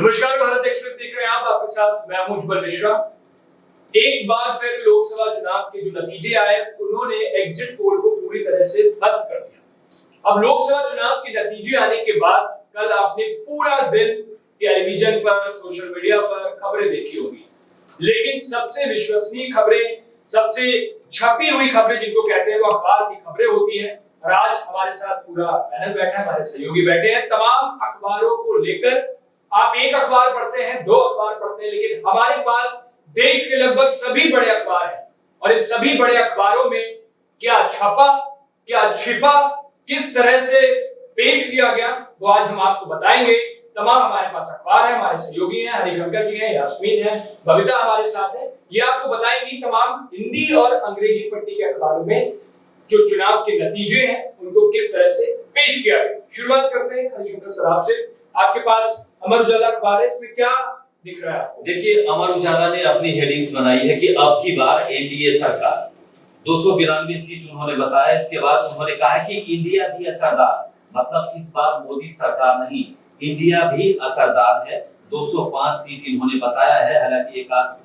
नमस्कार, भारत एक्सप्रेस देख रहे हैं आप, आपके साथ मैं हूं उज्जवल मिश्रा। एक बार फिर लोकसभा चुनाव के जो नतीजे आए उन्होंने एग्जिट पोल को पूरी तरह से ध्वस्त कर दिया। अब लोकसभा चुनाव के नतीजे आने के बाद कल आपने पूरा दिन टेलीविजन पर, सोशल मीडिया पर खबरें देखी होगी, लेकिन सबसे विश्वसनीय खबरें, सबसे छपी हुई खबरें जिनको कहते हैं वो अखबार की खबरें होती हैं। और आज हमारे साथ पूरा पैनल बैठा है, हमारे सहयोगी बैठे हैं। तमाम अखबारों को लेकर आप एक अखबार पढ़ते हैं, दो अखबार पढ़ते हैं, लेकिन हमारे पास देश के लगभग सभी बड़े अखबार हैं और इन सभी बड़े अखबारों में क्या छपा, क्या छिपा, किस तरह से पेश किया गया, वो आज हम आपको बताएंगे। तमाम हमारे पास अखबार है, हमारे सहयोगी हैं, हरिशंकर जी हैं, यास्मीन है, बबीता हमारे साथ है। ये आपको बताएंगी तमाम हिंदी और अंग्रेजी पट्टी के अखबारों में जो चुनाव के नतीजे हैं उनको किस तरह से पेश किया गया। शुरुआत करते हैं हरिशंकर सर आपसे। आपके पास अमर उजाला अखबार है, इसमें क्या दिख रहा है आपको? देखिए, अमर उजाला ने अपनी हेडिंग्स बनाई है कि अब की बार एनडीए सरकार 292 सीट उन्होंने बताया। इसके बाद उन्होंने कहा है कि इंडिया भी असरदार, मतलब इस बार मोदी सरकार नहीं, इंडिया भी असरदार है। 205 सीट इन्होंने बताया है, हालांकि एक आध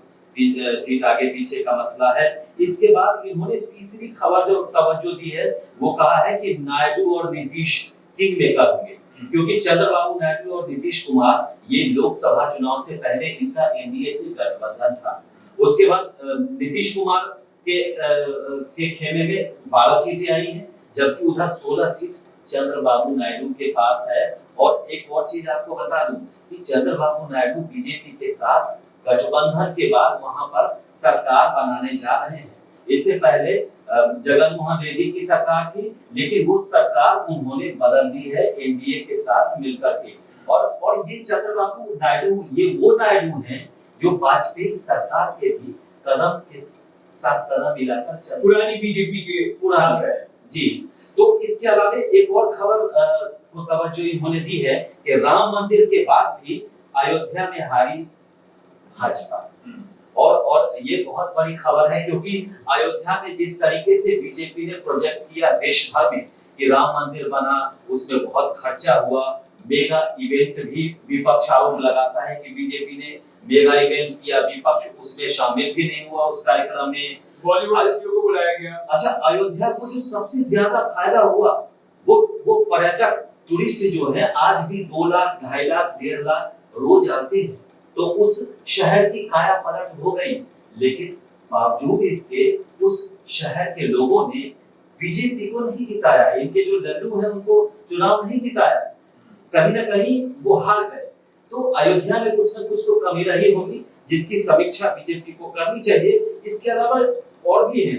सीट आगे पीछे का मसला है। इसके बाद इन्होंने तीसरी खबर जो तवज्जो दी है वो कहा है कि नायडू और नीतीश किंग मेकर होंगे, क्योंकि चंद्रबाबू नायडू और नीतीश कुमार ये लोकसभा चुनाव से पहले इनका एनडीए से गठबंधन था। उसके बाद नीतीश कुमार के खेमे में 12 सीटें आई हैं, जबकि उधर 16 सीट चंद्रबाबू नायडू के पास है। और एक और चीज आपको बता दूं कि चंद्रबाबू नायडू बीजेपी के साथ गठबंधन के बाद वहां पर सरकार बनाने जा रहे हैं। इससे पहले जगनमोहन रेड्डी की सरकार थी, लेकिन वो सरकार उन्होंने बदल दी है एनडीए के साथ मिलकर के। और ये चंद्रबाबू नायडू, ये वो नायडू हैं जो वाजपेयी सरकार के भी कदम के साथ कदम मिलाकर चल पुरानी बीजेपी के साथ रहे जी। तो इसके अलावा एक और खबर को तवज्जो इन्होंने दी है कि राम मंदिर के बाद भी अयोध्या में हारी भाजपा। और ये बहुत बड़ी खबर है, क्योंकि अयोध्या में जिस तरीके से बीजेपी ने प्रोजेक्ट किया देश भर में कि राम मंदिर बना, उसमें बहुत खर्चा हुआ, मेगा इवेंट भी विपक्ष आरोप लगाता है कि बीजेपी ने मेगा इवेंट किया, विपक्ष उसमें शामिल भी नहीं हुआ उस कार्यक्रम में, बॉलीवुड हस्तियों को बुलाया गया। अच्छा, अयोध्या को जो सबसे ज्यादा फायदा हुआ वो पर्यटक टूरिस्ट जो है आज भी 2 लाख, 2.5 लाख, 1.5 लाख रोज आते हैं। तो उस शहर की काया पलट हो गई, लेकिन बावजूद इसके उस शहर के लोगों ने बीजेपी को नहीं जिताया, इनके जो लल्लू हैं उनको चुनाव नहीं जिताया, कहीं ना कहीं वो हार गए। तो अयोध्या में कुछ न कुछ तो कमी रही होगी, जिसकी समीक्षा बीजेपी को करनी चाहिए। इसके अलावा और भी है,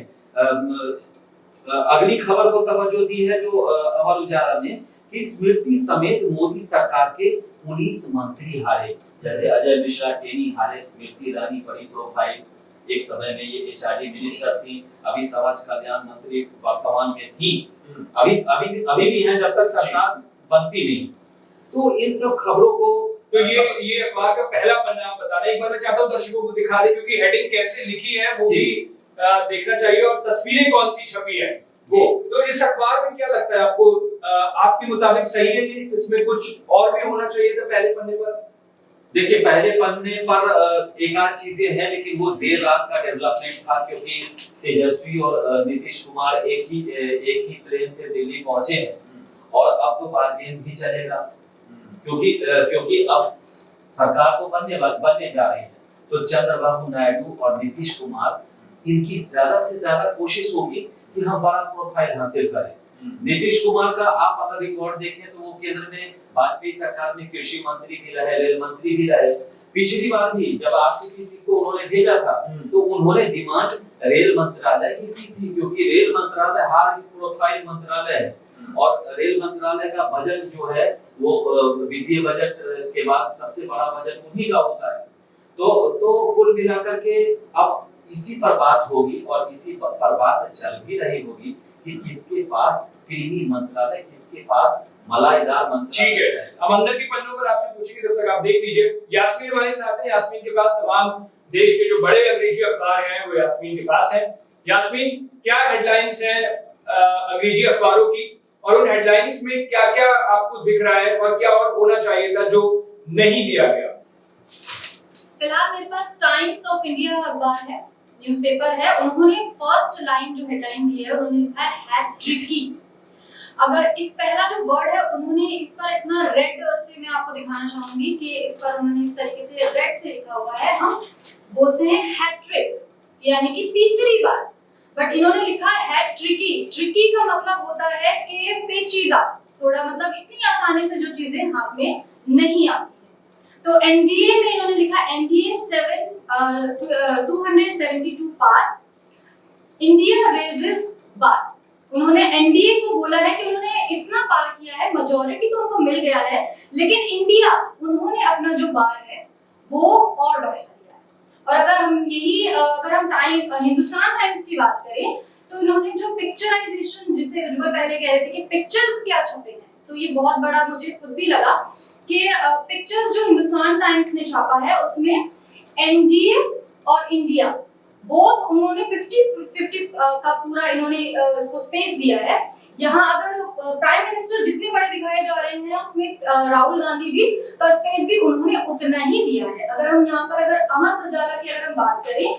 अगली खबर को तवज्जो दी है जो अमर उजाला ने कि स्मृति समेत मोदी सरकार के 19 मंत्री हारे, जैसे अजय मिश्रा टेनी हारे, स्मृति ईरानी बड़ी प्रोफाइल, एक समय में ये एचआरडी मिनिस्टर थी, अभी समाज कल्याण मंत्री वर्तमान में थी, अभी भी है जब तक सरकार बनती नहीं। तो इन सब खबरों को, तो ये अखबार का पहला पन्ना आप बता रहे हैं। एक बार मैं चाहता हूं दर्शकों को दिखा दे, क्योंकि हेडिंग कैसे लिखी है वो भी देखना चाहिए और तस्वीरें कौन सी छपी है वो। तो इस अखबार में क्या लगता है आपको, आपके मुताबिक सही है ये? इसमें कुछ और भी होना चाहिए था पहले पन्ने पर? देखिए, पहले पन्ने पर एक आध चीजें हैं, लेकिन वो देर रात का डेवलपमेंट था, क्योंकि तेजस्वी और नीतीश कुमार एक ही प्लेन से दिल्ली पहुंचे हैं और अब तो बार्गेन भी चलेगा, क्योंकि अब सरकार तो बनने जा रही है। तो चंद्रबाबू नायडू और नीतीश कुमार, इनकी ज्यादा से ज्यादा कोशिश होगी कि हम बड़ा प्रोफाइल हासिल करें। नीतीश कुमार का आप अगर रिकॉर्ड देखें तो वो केंद्र में वाजपेयी सरकार में कृषि मंत्री भी रहे, रेल मंत्री भी रहे। पिछली बार भी जब आरसीपीसी को उन्होंने भेजा था तो उन्होंने डिमांड रेल मंत्रालय की थी, क्योंकि रेल मंत्रालय हाई प्रोफाइल मंत्रालय है और रेल मंत्रालय का बजट जो है वो वित्तीय बजट के बाद सबसे बड़ा बजट उन्हीं का होता है। तो कुल मिलाकर के अब इसी पर बात होगी और इसी पर बात चल भी रही होगी कि किसके पास क्रीमी मंत्रालय, किसके पास मलाईदार मंत्रालय। ठीक है, अब अंदर की पन्नों पर आपसे पूछेंगे, तब तक आप देख लीजिए। यास्मीन हमारे साथ है, यास्मीन के पास तमाम देश के जो बड़े अंग्रेजी अखबार हैं वो यास्मीन के पास है। यास्मीन, क्या हेडलाइंस हैं अंग्रेजी अखबारों की, और उन हेडलाइंस में क्या-क्या आपको दिख रहा है और क्या और होना चाहिए था जो नहीं दिया गया? फिलहाल मेरे पास टाइम्स ऑफ इंडिया अखबार है, न्यूज़पेपर है। उन्होंने फर्स्ट लाइन जो हेडलाइन दी है उन्होंने लिखा है हैट्रिकी। अगर इस पहला जो वर्ड है उन्होंने इस पर इतना रेड से मैं आपको दिखाना चाहूंगी कि इस पर उन्होंने इस तरीके से रेड से लिखा हुआ है, हम बोलते हैं हैट्रिक यानी कि तीसरी बार, बट इन्होंने लिखा है ट्रिकी। ट्रिकी का मतलब होता है कि पेचीदा, थोड़ा मतलब इतनी आसानी से जो चीजें हाथ में नहीं आती है। तो एनडीए में इन्होंने लिखा एनडीए 272 पार, इंडिया रेजेस बार। उन्होंने एनडीए को बोला है कि उन्होंने इतना पार किया है, मेजॉरिटी तो उनको मिल गया है, लेकिन इंडिया उन्होंने अपना जो बार है वो और बढ़ा दिया है। और अगर हम हिंदुस्तान टाइम्स की बात करें तो इन्होंने जो पिक्चराइजेशन, जिसे उज्जवल पहले कह रहे थे कि पिक्चर्स क्या छपे हैं, तो ये बहुत बड़ा मुझे खुद भी लगा कि पिक्चर्स जो हिंदुस्तान टाइम्स ने छापा है उसमें एनडीए और इंडिया बोथ उन्होंने 50-50 का पूरा इन्होंने इसको स्पेस दिया है। यहाँ अगर प्राइम मिनिस्टर जितने बड़े दिखाए जा रहे हैं उसमें राहुल गांधी भी का स्पेस भी उन्होंने उतना ही दिया है। अगर हम यहाँ पर अगर अमर उजाला की अगर हम बात करें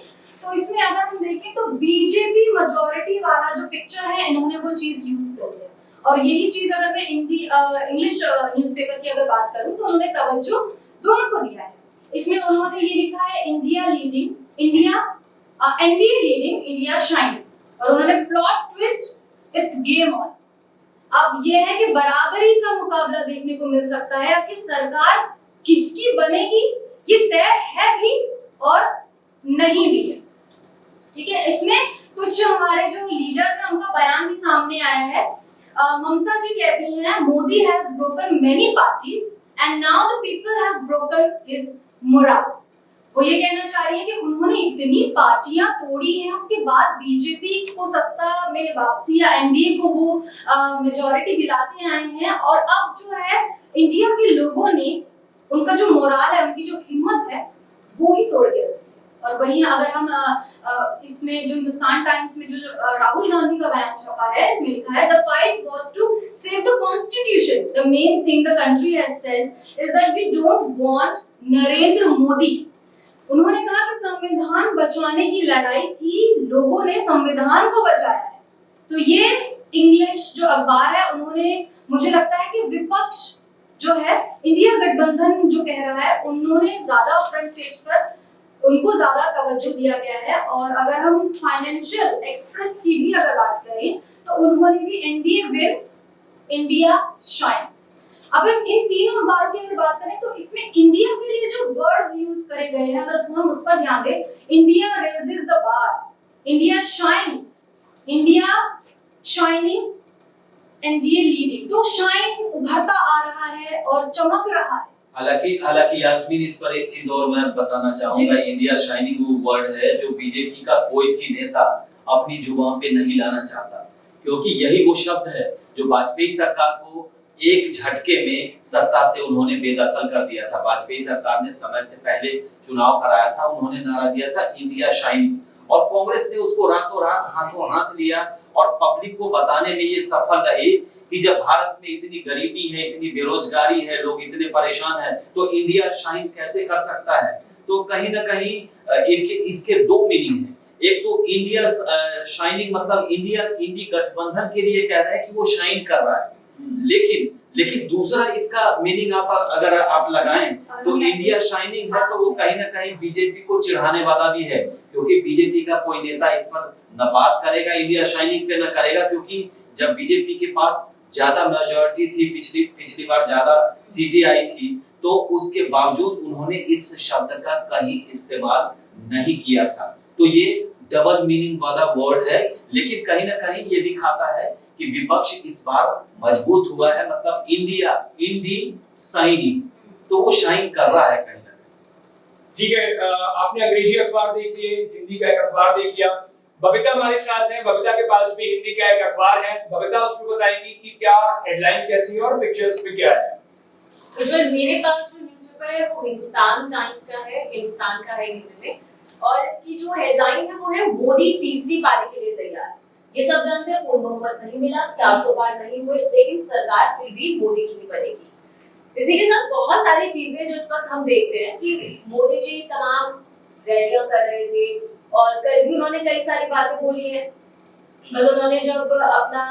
तो इसमें अगर हम देखें तो बीजेपी मेजॉरिटी वाला जो पिक्चर है इन्होंने वो चीज यूज कर लिया। और यही चीज अगर मैं इंग्लिश न्यूज़पेपर की अगर बात करूं तो उन्होंने तवज्जो दोनों को दिया है। इसमें उन्होंने ये लिखा है एनडीए लीडिंग इंडिया शाइन, और उन्होंने plot twist it's game on. अब ये है कि बराबरी का मुकाबला देखने को मिल सकता है, आखिर सरकार किसकी बनेगी ये तय है भी और नहीं भी है। ठीक है, इसमें कुछ हमारे जो लीडर्स हैं उनका बयान भी सामने आया है। ममता जी कहती हैं Modi has broken many parties and now the people have broken his moral. वो ये कहना चाह रही है कि उन्होंने इतनी पार्टियां तोड़ी हैं, उसके बाद बीजेपी को सत्ता में वापसी या एनडीए को वो मेजॉरिटी दिलाते आए हैं, और अब जो है इंडिया के लोगों ने उनका जो मोराल है, उनकी जो हिम्मत है वो ही तोड़ के रखी है। और वहीं अगर हम इसमें जो हिंदुस्तान टाइम्स में जो राहुल गांधी का बयान छपा है, इसमें लिखा है the fight was to save the constitution, the main thing the country has said is that we don't want Narendra Modi. उन्होंने कहा कि संविधान बचाने की लड़ाई थी, लोगों ने संविधान को बचाया है। तो ये इंग्लिश जो अखबार है उन्होंने, मुझे लगता है कि विपक्ष जो है इंडिया गठबंधन जो कह रहा है, उन्होंने ज्यादा फ्रंट पेज पर उनको ज्यादा तवज्जो दिया गया है। और अगर हम फाइनेंशियल एक्सप्रेस की भी अगर बात करें तो उन्होंने भी एनडीए विंस इंडिया शाइन्स। अब इन तीनों अखबारों की अगर बात करें तो इसमें इंडिया के लिए जो वर्ड्स यूज करे गए हैं, अगर हम उस पर ध्यान दें, India raises the bar, India shines, India shining, NDA leading. तो शाइन उभरता आ रहा है और चमक रहा है। हालांकि यास्मीन, इस पर एक चीज और मैं बताना चाहूंगा। इंडिया शाइनिंग वो वर्ड है जो बीजेपी का कोई भी नेता अपनी जुबान पे नहीं लाना चाहता, क्योंकि यही वो शब्द है जो वाजपेयी सरकार को एक झटके में सत्ता से उन्होंने बेदखल कर दिया था। वाजपेयी सरकार ने समय से पहले चुनाव कराया था, उन्होंने नारा दिया था इंडिया शाइनिंग, और कांग्रेस ने उसको रातों रात हाथों हाथ लिया और पब्लिक को बताने में ये सफल रही कि जब भारत में इतनी गरीबी है, इतनी बेरोजगारी है, लोग इतने परेशान हैं, तो इंडिया शाइन कैसे कर सकता है। तो कहीं ना कहीं इसके दो मीनिंग हैं। एक तो इंडिया शाइनिंग मतलब इंडी गठबंधन के लिए कह रहे हैं कि वो शाइन कर रहा है, लेकिन दूसरा इसका मीनिंग अगर आप लगाएं तो इंडिया शाइनिंग है तो वो कहीं ना कहीं बीजेपी को चिढ़ाने वाला भी है, क्योंकि बीजेपी का कोई नेता इस पर न बात करेगा इंडिया शाइनिंग पे न करेगा, क्योंकि जब बीजेपी के पास ज्यादा मेजॉरिटी थी, पिछली बार ज्यादा सीटें आई थी, तो उसके बावजूद उन्होंने इस शब्द का कहीं इस्तेमाल नहीं किया था। तो ये डबल मीनिंग वाला वर्ड है, लेकिन कहीं ना कहीं ये दिखाता है कि विपक्ष इस बार मजबूत हुआ है। मतलब इंडी शाइनिंग, तो वो शाइन कर रहा है कहीं ना कहीं। ठीक है, आपने अंग्रेजी अखबार देख लिए, हिंदी का एक अखबार देख लिया। बबीता हमारे साथ हैं, बबीता के पास भी हिंदी का एक अखबार है। बबीता उसमें बताएंगी कि क्या हेडलाइंस कैसी है और पिक्चर्स पे क्या है। उज्जवल, मेरे पास जो न्यूज़पेपर है वो हिंदुस्तान टाइम्स का है, हिंदुस्तान का है हिंदी में, और इसकी जो हेडलाइन है वो है मोदी तीसरी पारी के लिए तैयार। ये सब जानते हैं पूर्ण बहुमत नहीं मिला, 400 पार नहीं हुए, लेकिन सरकार फिर भी मोदी की ही बनेगी। इसी के साथ बहुत सारी चीजें जो इस वक्त हम देख रहे हैं कि मोदी जी तमाम रैलियां कर रहे थे और कल भी उन्होंने कई सारी बातें बोली है। कल उन्होंने जब अपना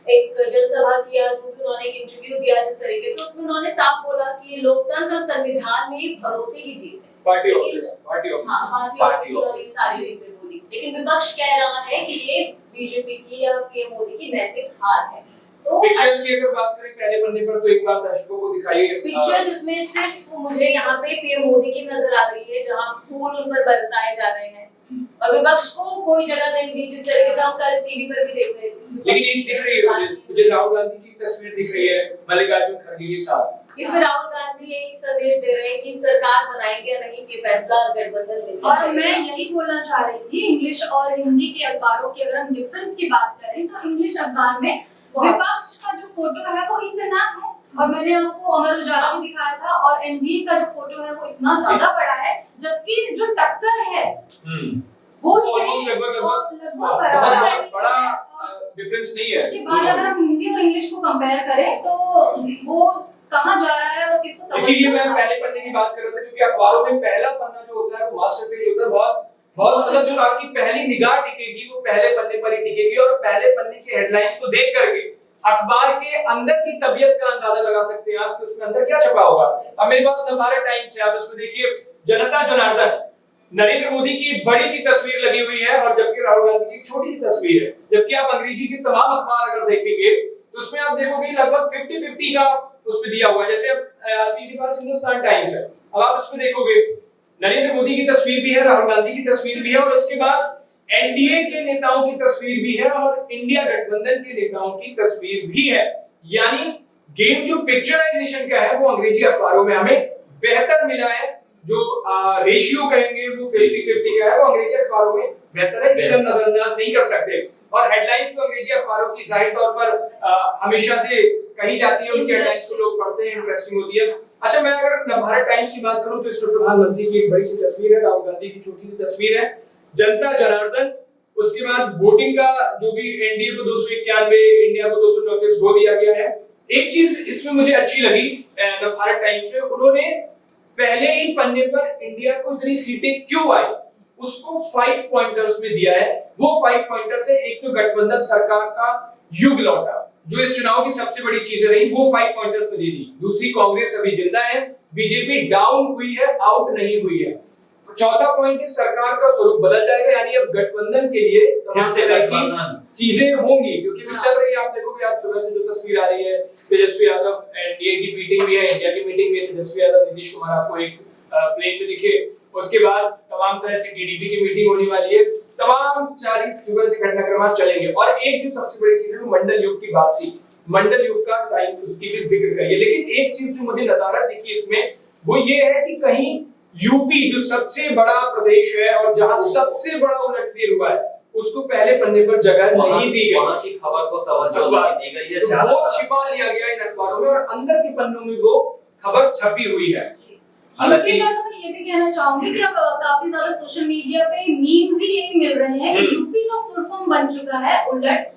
एक जनसभा किया, जो भी उन्होंने एक इंटरव्यू दिया जिस तरीके से, उसमें उन्होंने साफ बोला कि लोकतंत्र और संविधान में भरोसे की जीत है। पार्टी लेकिन- ऑफिस पार्टी ऑफिस हाँ, पार्टी पार्टी ऑफिस उन्होंने ऑफिस। सारी चीजें बोली, लेकिन विपक्ष कह रहा है कि ये बीजेपी की या पीएम मोदी की नैतिक हार है। तो पिक्चर्स की अगर बात करें पहले पन्ने पर, तो एक बार दर्शकों को दिखाइए। पिक्चर्स इसमें सिर्फ मुझे यहाँ पे पीएम मोदी की नजर आ रही है, जहाँ फूल उन पर बरसाए जा रहे हैं और विपक्ष को कोई जगह नहीं दी, जिस तरीके से हम कल टीवी पर भी देख रहे थे। लेकिन एक दिख रही है मुझे राहुल गांधी की तस्वीर दिख रही है मल्लिकार्जुन खड़गे के साथ। इसमें राहुल गांधी एक संदेश दे रहे हैं कि सरकार बनाएंगे या नहीं, ये फैसला गठबंधन में और मैं यही बोलना चाह रही थी, इंग्लिश और हिंदी के अखबारों की अगर हम डिफरेंस की बात करें तो इंग्लिश अखबार में विपक्ष का जो फोटो है वो इतना है, और मैंने आपको अमर उजाला भी दिखाया था, और एनडीए का जो फोटो है वो इतना ज्यादा बड़ा है, जबकि जो टक्कर है वो ऑलमोस्ट लगभग लगभग बराबर है। बहुत बड़ा डिफरेंस नहीं है। उसके बाद अगर हम हिंदी और इंग्लिश को कंपेयर करें तो वो कहाँ जा रहा है और किसको इसीलिए मैं पहले पन्ने की बात कर रहा था, क्योंकि अखबारों में पहला पन्ना जो होता है वो मास्टर पेज होता है। बहुत बहुत मतलब जो आपकी पहली निगाह टिकेगी वो पहले पन्ने पर ही टिकेगी, और पहले पन्ने की हेडलाइंस को देख करके अखबार के अंदर की तबीयत का अंदाजा लगा सकते हैं आप कि उसमें अंदर क्या छपा होगा। अब मेरे पास नवभारत टाइम्स है, आप इसमें देखिए जनता जनार्दन, नरेंद्र मोदी की एक बड़ी सी तस्वीर लगी हुई है और जबकि राहुल गांधी की एक छोटी सी तस्वीर है। जबकि आप अंग्रेजी के तमाम अखबार अगर देखेंगे तो उसमें आप देखोगे लगभग 50-50 का उसमें दिया हुआ है। जैसे अब आजकल के पास हिंदुस्तान टाइम्स है, अब आप इसमें देखोगे नरेंद्र मोदी की तस्वीर भी है, राहुल गांधी की तस्वीर भी है, और उसके बाद एनडीए के नेताओं की तस्वीर भी है और इंडिया गठबंधन के नेताओं की तस्वीर भी है। यानी गेम जो पिक्चराइजेशन का है वो अंग्रेजी अखबारों में हमें बेहतर मिला है। जो रेशियो कहेंगे वो 50-50 का है, वो अंग्रेजी अखबारों में बेहतर है, जिसे हम नजरअंदाज नहीं कर सकते। और हेडलाइंस तो अंग्रेजी अखबारों की जाहिर तौर पर हमेशा से कही जाती है, उनकी हेडलाइंस को लोग पढ़ते हैं, इंटरेस्टिंग होती है। अच्छा, मैं अगर नवभारत टाइम्स की बात करूं तो इसमें प्रधानमंत्री की एक बड़ी सी तस्वीर है, राहुल गांधी की छोटी सी तस्वीर है, जनता जनार्दन, उसके बाद वोटिंग का जो भी एनडीए को 291, इंडिया को 234 वोट दिया गया है। एक चीज इसमें मुझे अच्छी लगी नवभारत टाइम्स में, उन्होंने पहले ही पन्ने पर इंडिया को इतनी सीटें क्यों आई उसको 5 पॉइंटर्स में दिया है। वो 5 पॉइंटर्स है, एक तो गठबंधन सरकार का युग लौटा, जो इस चुनाव की सबसे बड़ी चीजें रही, वो 5 पॉइंटर्स में दे दी। दूसरी, कांग्रेस अभी जिंदा है, बीजेपी डाउन हुई है, आउट नहीं हुई है। चौथा पॉइंट है सरकार का स्वरूप बदल जाएगा, यानी अब गठबंधन के लिए फिर से गठबंधन चीजें होंगी, क्योंकि भी चल रही है। आप देखोगे, आप सुबह से जो तस्वीर आ रही है, तेजस्वी यादव एनडीए की मीटिंग भी है, इंडिया की मीटिंग भी है, तेजस्वी यादव, नीतीश कुमार आपको एक प्लेन में दिखे। उसके बाद तमाम तरह से टीडीपी की मीटिंग होने वाली है, तमाम सारी सुबह से घटनाक्रम चलेंगे। और एक जो सबसे बड़ी चीज है वो मंडल युग की वापसी, मंडल युग का टाइम उसकी भी जिक्र करिए। लेकिन एक चीज जो मुझे नदारत दिखी इसमें वो ये है कि कहीं यूपी जो सबसे बड़ा प्रदेश है और जहां सबसे बड़ा उलटफेर हुआ है उसको पहले पन्ने पर जगह नहीं दी गई, वहां की खबर को तवज्जो नहीं दी गई है, वो छिपा लिया गया इन अखबारों में और अंदर के पन्नों में वो खबर छपी हुई है। हालांकि तो मैं ये भी कहना चाहूंगी कि अब काफी ज्यादा सोशल मीडिया पे मीम्स ही यही मिल रहे हैं कि यूपी का फुल फॉर्म बन चुका है उलट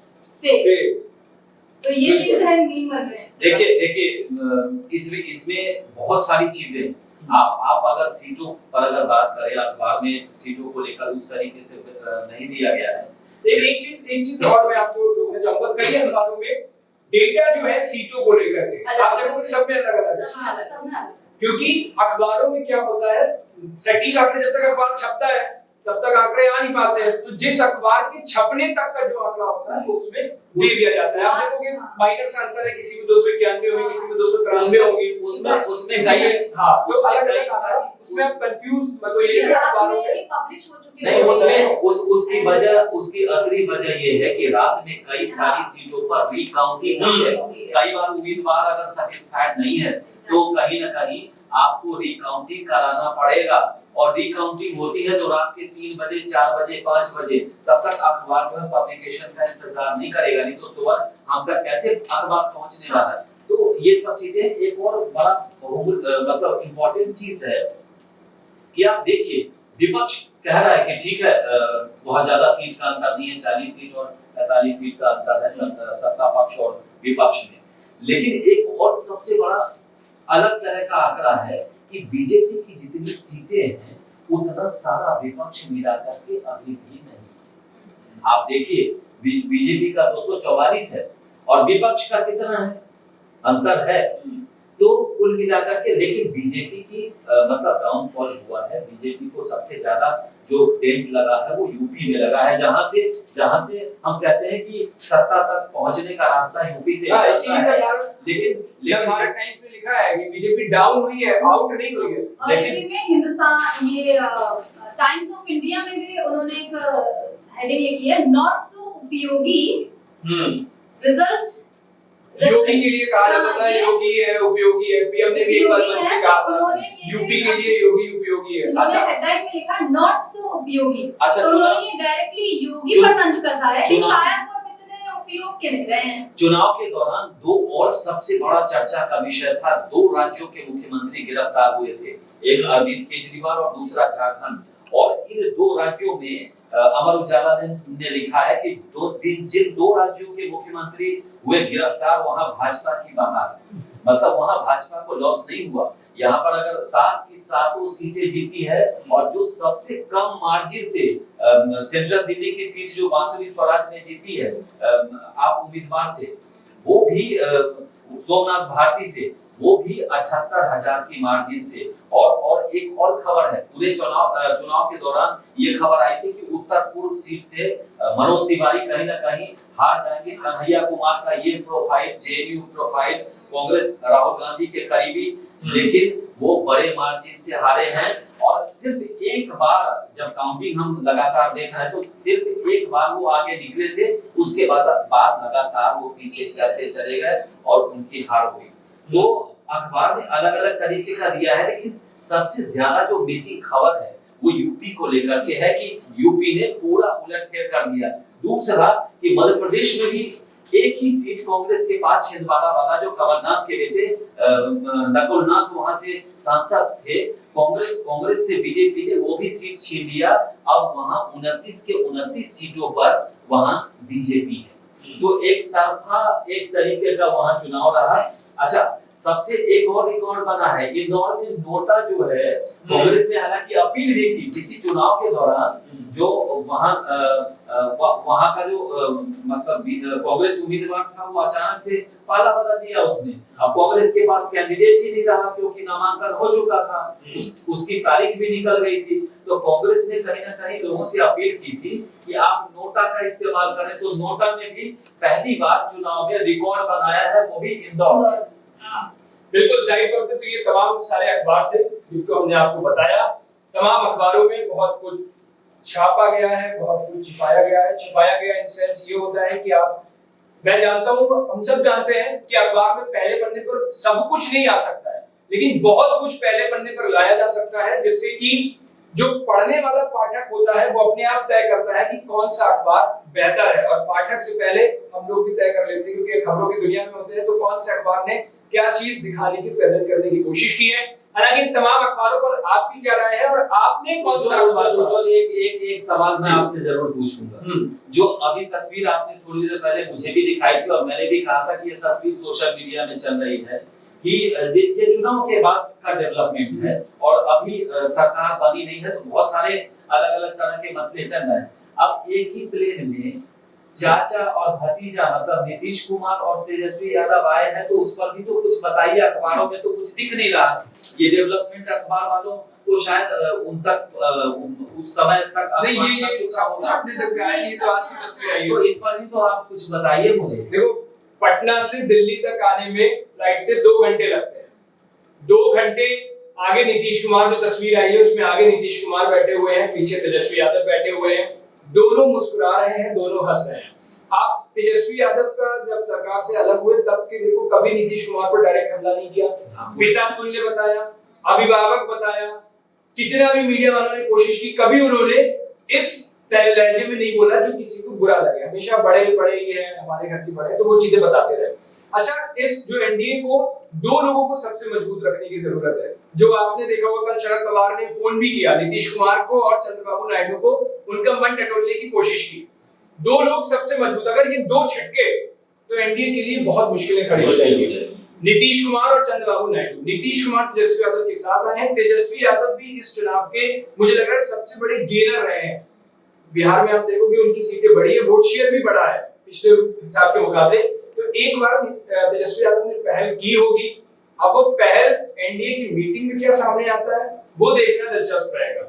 फेर, तो ये चीज है, मीम बन रहे हैं। देखिए इसमें बहुत सारी चीजें, आप अगर सीटों पर अगर बात करें, अखबार में सीटों को लेकर उस तरीके से नहीं दिया गया है। एक चीज और मैं आपको रोकना चाहूंगा, कई अखबारों में डेटा जो है सीटों को लेकर के आप देखोगे सब में अलग-अलग है, क्योंकि अखबारों में क्या होता है, सटीक आंकड़े जब तक अखबार छपता है तब तक आंकड़े आ नहीं पाते हैं, तो जिस अखबार के छपने तक का जो आंकड़ा होता है उसमें दे दिया जाता है। आप देखोगे माइनर सा अंतर है, किसी में 291 होंगे, किसी में 293 होंगी, उसमें जाइए, हां तो अलग-अलग सारी उसमें आप कंफ्यूज मतलब ये अखबारों में पब्लिश हो चुकी है। नहीं, उसमें उसकी वजह, उसकी असली वजह ये है कि रात में कई सारी सीटों पर रीकाउंटिंग हुई है। कई बार उम्मीदवार अगर सैटिस्फाइड नहीं है तो कहीं ना कहीं आपको रीकाउंटिंग कराना पड़ेगा, और रीकाउंटिंग होती है तो रात के 3 बजे, 4 बजे, 5 बजे, तब तक अखबार जो है पब्लिकेशन का इंतजार नहीं करेगा, नहीं तो सुबह हम तक कैसे अखबार पहुंचने वाला है। तो ये सब चीजें एक और बड़ा मतलब इम्पोर्टेंट चीज है कि आप देखिए, विपक्ष कह रहा है कि ठीक है बहुत ज्यादा सीट का अंतर नहीं है, 40 सीट और 45 सीट का अंतर है सत्ता पक्ष और विपक्ष में, लेकिन एक और सबसे बड़ा अलग तरह का आंकड़ा है कि बीजेपी की जितनी सीटें हैं उतना सारा विपक्ष मिला करके अभी भी नहीं। आप देखिए बीजेपी का 244 है और विपक्ष का कितना है, अंतर है। तो कुल मिलाकर के लेकिन बीजेपी की मतलब डाउनफॉल हुआ है। बीजेपी को सबसे ज्यादा जो डेंट लगा है वो यूपी में लगा है, जहां से हम कहते हैं कि सत्ता तक पहुंचने का रास्ता यूपी से है। लेकिन भारत टाइम्स में लिखा है कि बीजेपी डाउन हुई है, आउट नहीं हुई है। और इसी में हिंदुस्तान ये टाइम्स ऑफ इंडिया में भी उन्होंने एक हेडिंग लिखी है, नॉट सो उपयोगी रिजल्ट। योगी के लिए कहा जाता है योगी है उपयोगी है, पीएम ने भी एक बार मंच से कहा था यूपी के लिए योगी उपयोगी है। अच्छा, हेडलाइन में लिखा नॉट सो उपयोगी। अच्छा, तो उन्होंने ये डायरेक्टली योगी पर तंज कसा है कि शायद वो इतने उपयोग के नहीं रहे हैं। चुनाव के दौरान दो और सबसे बड़ा चर्चा का विषय था, दो राज्यों के मुख्यमंत्री गिरफ्तार हुए थे, एक अरविंद केजरीवाल और दूसरा झारखंड। और इन दो राज्यों में अमर उजाला ने लिखा है कि जिन दो राज्यों के मुख्यमंत्री हुए गिरफ्तार वहां भाजपा की बहार, मतलब वहां भाजपा को लॉस नहीं हुआ। यहाँ पर अगर 7 की 7 सीटें जीती है और जो सबसे कम मार्जिन से सेंट्रल दिल्ली की सीट जो बांसुरी स्वराज ने जीती है आप उम्मीदवार से, वो भी सोमनाथ भारती से, वो भी 78,000 की मार्जिन से। और एक और खबर है, पूरे चुनाव के दौरान ये खबर आई थी कि उत्तर पूर्व सीट से मनोज तिवारी कहीं ना कहीं हार जाएंगे। कन्हैया कुमार का ये profile, JNU profile, Congress Rahul Gandhi के करीबी, लेकिन वो बड़े मार्जिन से हारे हैं। और सिर्फ एक बार जब काउंटिंग हम लगातार देख रहे हैं तो सिर्फ एक बार वो आगे निकले थे, उसके बाद लगातार वो पीछे चलते चले गए और उनकी हार हुई। तो अखबार ने अलग अलग तरीके का दिया है, लेकिन सबसे ज्यादा जो मिसिंग खबर है वो यूपी को लेकर के है कि यूपी ने पूरा उलटफेर कर दिया। दूसरा कि मध्य प्रदेश में भी एक ही सीट कांग्रेस के पास छिंदवाड़ा वाला, जो कमलनाथ के बेटे नकुलनाथ वहां से सांसद थे, कांग्रेस से बीजेपी ने वो भी सीट छीन लिया। अब वहां 29 के 29 सीटों पर वहां बीजेपी है। तो एक तरफा एक तरीके का वहां चुनाव रहा। अच्छा, सबसे एक और रिकॉर्ड बना है इंदौर में, नोटा जो है कांग्रेस ने हालांकि अपील भी की थी चुनाव के दौरान, जो वहां का जो मतलब कांग्रेस उम्मीदवार था वो अचानक से पाला बदल दिया उसने। अब कांग्रेस के पास कैंडिडेट ही नहीं रहा क्योंकि नामांकन हो चुका था, उसकी तारीख भी निकल गई थी। तो कांग्रेस ने कहीं ना कहीं लोगों से अपील की थी कि आप नोटा का इस्तेमाल करें। तो नोटा ने भी पहली बार चुनाव में रिकॉर्ड बनाया है, वो भी इंदौर। बिल्कुल जाहिर तौर पे तो ये तमाम सारे अखबार थे जिनको हमने आपको बताया। तमाम अखबारों में बहुत कुछ छापा गया है, बहुत कुछ छिपाया गया है। छिपाया गया इन सेंस ये होता है कि मैं जानता हूँ, हम सब जानते हैं कि अखबार में पहले पन्ने पर सब कुछ नहीं आ सकता है, लेकिन बहुत कुछ पहले पन्ने पर लाया जा सकता है, जिससे कि जो पढ़ने वाला पाठक होता है वो अपने आप तय करता है कि कौन सा अखबार बेहतर है। और पाठक से पहले हम लोग भी तय कर लेते हैं, क्योंकि खबरों की दुनिया में होते हैं, तो कौन से अखबार ने क्या चीज दिखाने की, प्रेजेंट करने की कोशिश की है। हालांकि तमाम अखबारों पर आपकी क्या राय है और आपने कौन सा अखबार? एक सवाल मैं आपसे जरूर पूछूंगा। जो अभी तस्वीर आपने थोड़ी देर पहले मुझे भी दिखाई थी और मैंने भी कहा था कि ये तस्वीर सोशल मीडिया में चल रही है कि ये चुनाव के बाद का डेवलपमेंट है और अभी सरकार बनी नहीं है, तो बहुत सारे अलग अलग तरह के मसले चल रहे हैं। अब एक ही प्लेन में चाचा और भतीजा मतलब नीतीश कुमार और तेजस्वी यादव आए हैं, तो उस पर भी तो कुछ बताइए। अखबारों में तो कुछ दिख नहीं रहा। ये डेवलपमेंट अखबार वालों को शायद उन तक उस समय तक नहीं, ये आपने तक आई नहीं, तो आज की तस्वीर आई है, तो इस पर भी तो आप कुछ बताइए मुझे। देखो, पटना से दिल्ली तक आने में फ्लाइट से 2 घंटे लगते हैं। 2 घंटे आगे नीतीश कुमार, जो तस्वीर आई है उसमें आगे नीतीश कुमार बैठे हुए हैं, पीछे तेजस्वी यादव बैठे हुए हैं। दोनों मुस्कुरा रहे हैं, दोनों हंस रहे हैं। आप तेजस्वी यादव का जब सरकार से अलग हुए तब के देखो, कभी नीतीश कुमार पर डायरेक्ट हमला नहीं किया, पिता तुल्य बताया, अभिभावक बताया, कितना भी मीडिया वालों ने कोशिश की, कभी उन्होंने इस लहजे में नहीं बोला जो किसी को बुरा लगे। हमेशा बड़े बड़े ही है, हमारे घर के बड़े, तो वो चीजें बताते रहे। अच्छा, इस जो एनडीए को 2 लोगों को सबसे मजबूत रखने की जरूरत है। जो आपने देखा होगा, कल शरद पवार ने फोन भी किया नीतीश कुमार को और चंद्रबाबू नायडू को, उनका मन टटोलने की कोशिश की। 2 लोग सबसे मजबूत, अगर ये 2 छिटके तो एनडीए के लिए बहुत मुश्किलें खड़ी हो जाएंगी। नीतीश कुमार और चंद्रबाबू नायडू। नीतीश कुमार तेजस्वी यादव के साथ आए हैं। तेजस्वी यादव भी इस चुनाव के मुझे लग रहा है सबसे बड़े गेनर रहे हैं। बिहार में आप देखोगे उनकी सीटें बढ़ी है, वोट शेयर भी बढ़ा है पिछले हिसाब के मुकाबले। तो एक बार तेजस्वी यादव ने पहल की होगी। अब वो पहल एनडीए की मीटिंग में क्या सामने आता है वो देखना दिलचस्प रहेगा।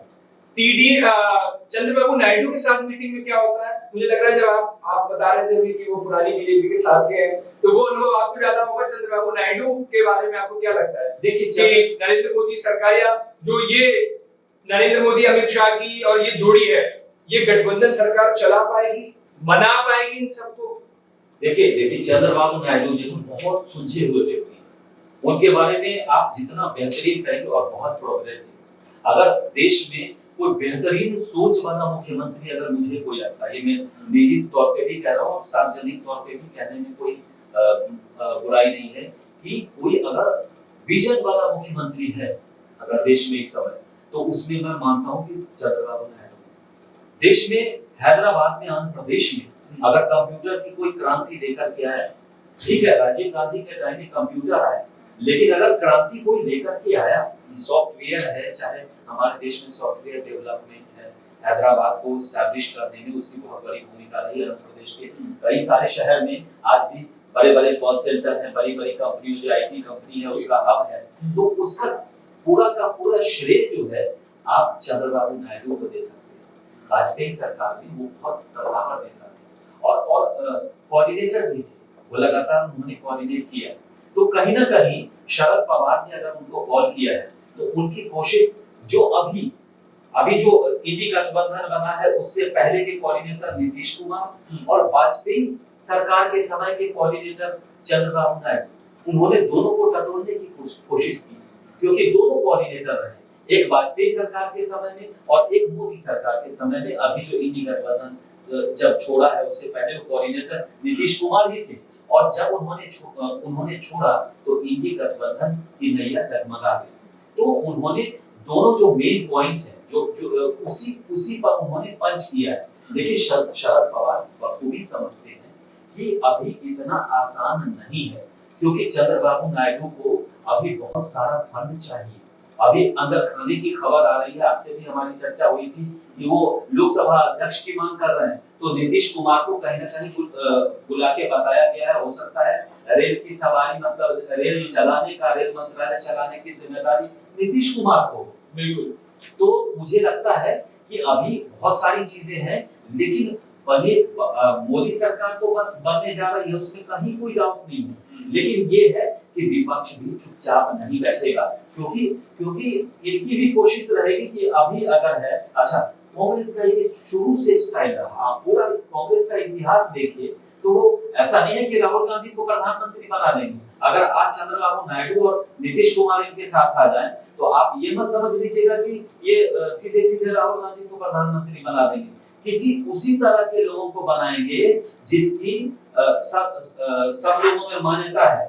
चंद्रबाबू नायडू के साथ मीटिंग में क्या होता है, मुझे लग रहा है जब आप बता रहे थे कि वो पुरानी बीजेपी के साथ गए हैं तो वो अनुभव आपको ज्यादा होगा। चंद्रबाबू नायडू के बारे में आपको क्या लगता है? देखिए नरेंद्र मोदी सरकार या जो ये नरेंद्र मोदी अमित शाह की और ये जोड़ी है, ये गठबंधन सरकार चला पाएगी, मना पाएगी इन सबको? देखिए चंद्रबाबू नायडू जी बहुत सुलझे हुए व्यक्ति हैं। उनके बारे में आप जितना बेहतरीन कहेंगे और बहुत प्रोग्रेसिव। अगर देश में कोई बेहतरीन सोच वाला मुख्यमंत्री अगर मुझे कोई लगता है, ये मैं निजी तौर पे भी कह रहा हूँ और सार्वजनिक तौर पे भी कहने में कोई बुराई नहीं है कि कोई अगर विजन वाला मुख्यमंत्री है अगर देश में इस समय, तो उसमें मैं मानता हूँ कि चंद्रबाबू नायडू। देश में हैदराबाद में, आंध्र प्रदेश में अगर कंप्यूटर की कोई क्रांति लेकर के आया, ठीक है राजीव गांधी के टाइम में कंप्यूटर आया, लेकिन अगर क्रांति कोई लेकर के आया, सॉफ्टवेयर है, चाहे हमारे देश में सॉफ्टवेयर डेवलपमेंट है, हैदराबाद को एस्टैब्लिश करने में उसकी बहुत बड़ी भूमिका रही है। आंध्र प्रदेश के कई सारे शहर में आज भी बड़े-बड़े कॉल सेंटर हैं, बड़ी-बड़ी कंपनियां, जो आईटी कंपनी है उसका हब है, तो उसका पूरा का पूरा श्रेय जो है आप चंद्रबाबू नायडू को दे सकते हैं। वाजपेयी सरकार में वो बहुत तत्पर नेता थे और कोऑर्डिनेटर भी थे, वो लगातार उन्होंने कोऑर्डिनेट किया। तो कहीं ना कहीं शरद पवार ने अगर उनको कॉल किया है तो उनकी कोशिश जो अभी जो इंडी गठबंधन बना है उससे पहले के कोऑर्डिनेटर नीतीश कुमार और वाजपेयी सरकार के समय के कोऑर्डिनेटर चंद्रबाबू नायडू, उन्होंने दोनों को टटोलने की कोशिश की, क्योंकि दोनों कोऑर्डिनेटर रहे, एक वाजपेयी सरकार के समय में और एक मोदी सरकार के समय में। अभी जो इंडी गठबंधन जब छोड़ा है उससे पहले वो कोऑर्डिनेटर नीतीश कुमार ही थे, और जब उन्होंने छोड़ा तो इंडी गठबंधन की नैया डगमगा गई। तो उन्होंने दोनों जो मेन पॉइंट्स हैं जो उसी पर उन्होंने पंच किया है। देखिए शरद पवार बखूबी समझते हैं कि अभी इतना आसान नहीं है, क्योंकि चंद्रबाबू नायडू को अभी बहुत सारा फंड चाहिए। अभी अंदर खाने की खबर आ रही है, आपसे भी हमारी चर्चा हुई थी कि वो लोकसभा अध्यक्ष की मांग कर रहे हैं, तो नीतीश कुमार को कहीं ना कहीं बुला के बताया गया है, हो सकता है रेल की सवारी मतलब रेल चलाने का, रेल मंत्रालय चलाने की जिम्मेदारी नीतीश कुमार को। बिल्कुल। तो मुझे लगता है कि अभी बहुत सारी चीजें हैं, लेकिन मोदी सरकार तो बनने जा रही है, उसमें कहीं कोई डाउट नहीं है। लेकिन ये है कि विपक्ष भी चुपचाप नहीं बैठेगा, क्योंकि इनकी भी कोशिश रहेगी कि अभी अगर है, अच्छा कांग्रेस का ये शुरू से स्टाइल रहा, आप पूरा कांग्रेस का इतिहास देखिए तो वो ऐसा नहीं है कि राहुल गांधी को प्रधानमंत्री बना देंगे। अगर आज चंद्रबाबू नायडू और नीतीश कुमार इनके साथ आ जाएं तो आप ये मत समझ लीजिएगा कि ये सीधे राहुल गांधी को प्रधानमंत्री बना देंगे। किसी उसी तरह के लोगों को बनाएंगे जिसकी सब लोगों में मान्यता है।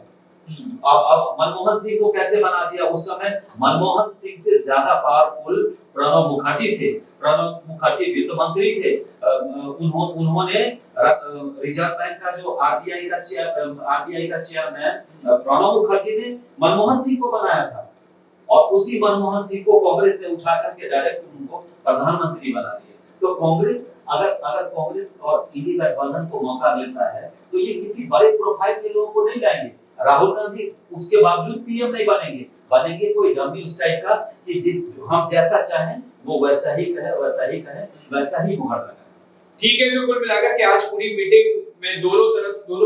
अब मनमोहन सिंह को कैसे बना दिया? उस समय मनमोहन सिंह से ज्यादा पावरफुल प्रणब मुखर्जी थे। प्रणब मुखर्जी वित्त मंत्री थे। उन्होंने रिजर्व बैंक का जो आरबीआई का चेयरमैन प्रणब मुखर्जी ने मनमोहन सिंह को बनाया था, और उसी मनमोहन सिंह को कांग्रेस ने उठा करके डायरेक्ट उनको प्रधानमंत्री बना दिया। तो कांग्रेस अगर कांग्रेस और इंडी गठबंधन को मौका मिलता है तो ये किसी बड़े प्रोफाइल के लोगों को नहीं लाएंगे। राहुल गांधी उसके बावजूद पीएम नहीं बनेंगे कोई डमी उस टाइप का कि हम जैसा चाहें वो वैसा ही कहे, वैसा ही मुहर लगाए। ठीक है, तो कुल मिलाकर के आज पूरी मीटिंग में दोनों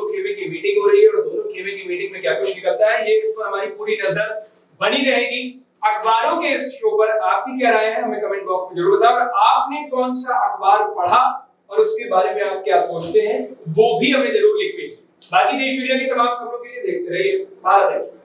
खेमे की मीटिंग हो रही है, और दोनों खेमे की मीटिंग में क्या कुछ निकलता है ये इस पर हमारी पूरी नजर बनी रहेगी। अखबारों के इस शो पर आपकी क्या राय है हमें कमेंट बॉक्स में जरूर बताओ, और आपने कौन सा अखबार पढ़ा और उसके बारे में आप क्या सोचते हैं वो भी हमें जरूर लिख भेजिए। बाकी देश दुनिया की तमाम खबरों के लिए देखते रहिए भारत एक्सप्रेस।